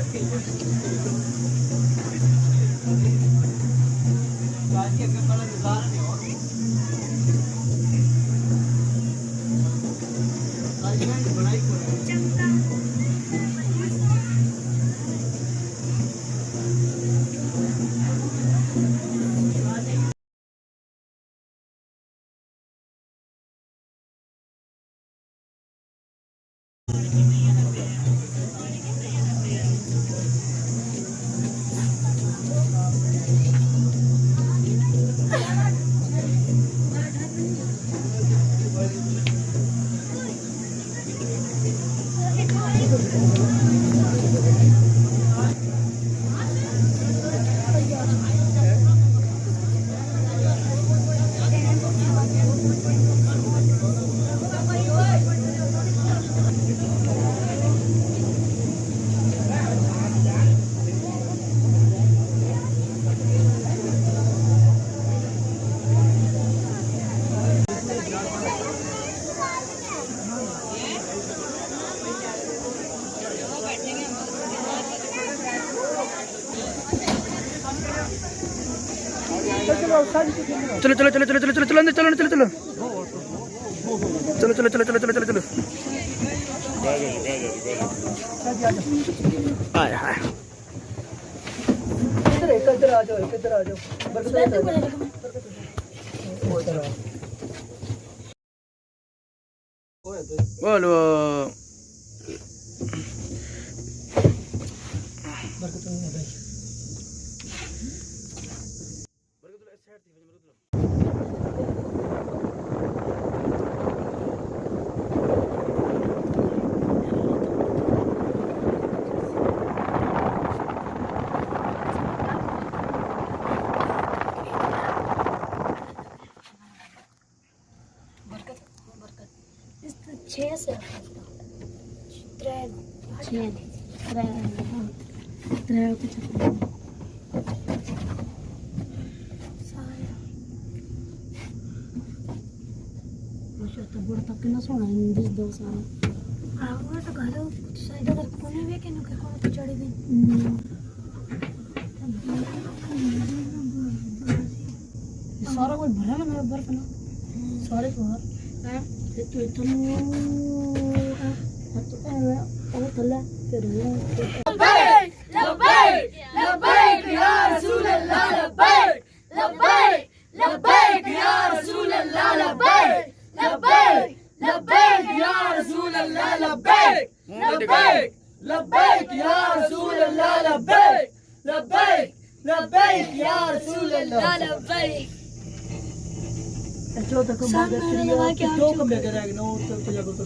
चलो चलो चलो चलो चलो चलो चलो चलो चलो चलो चलो चलो चलो चलो चलो चलो हाय हाय इधर आ जाओ इधर आ जाओ बोलो छः से बुढ़ तक ना सोना हिंदी 2 साल आवाज तो घर शायद अगर कोने वे के नुके कौन तो चढ़ी गई सारा कोई भरा ना मेरा बर्फ ना सारे को है तो इतना तो और तला फिर लबैक लबैक लबैक या रसूल अल्लाह लबैक लबैक लबैक या रसूल अल्लाह लबैक लबैक लबैक या रसूल अल्लाह लबैक लबैक लबैक या रसूल अल्लाह लबैक लबैक लबैक या रसूल अल्लाह लबैक जो तक बात करिए जो कम लेकर आएगा ना तो जाकर तो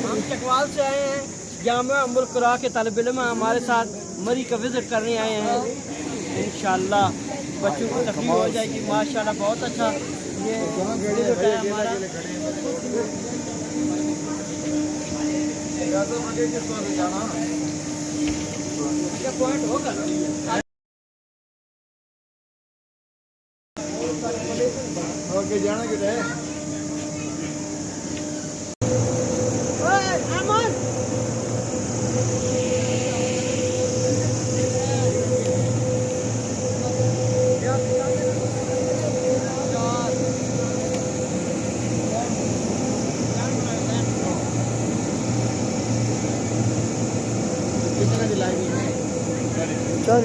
हम चकवाल से आए हैं जामा अमुल कुरा के तलब इल्म हमारे साथ मरी का विज़िट करने आए हैं। इंशाअल्लाह बच्चों को तकलीफ हो जाएगी। माशाअल्लाह बहुत अच्छा ये विज़िट है हमारा। क्या पॉइंट होगा ना ओके जाना किधर है चल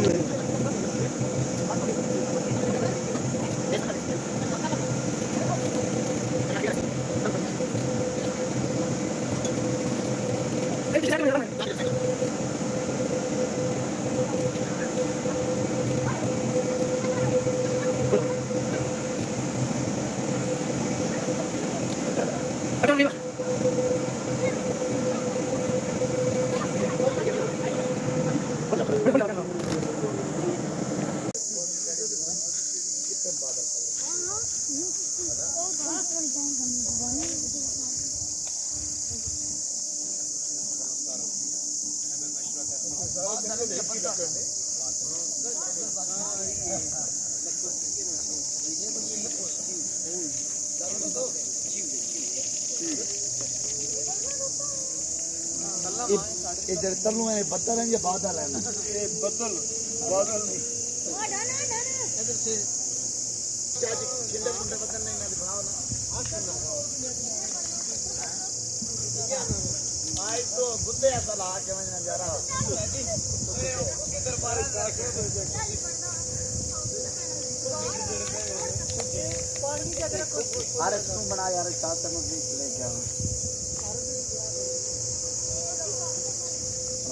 इधर तलू है बदल है या बादल है ना ये बदल बादल नहीं इधर से चाची खिंडे खिंडे बदल नहीं ना दिखाओ ना आज तो गुद्दे ऐसा ला के मैं नजारा इधर बारिश अरे तुम बना यार साथ में लेके आओ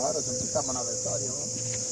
अरे तुम कितना बना रहे सारी हो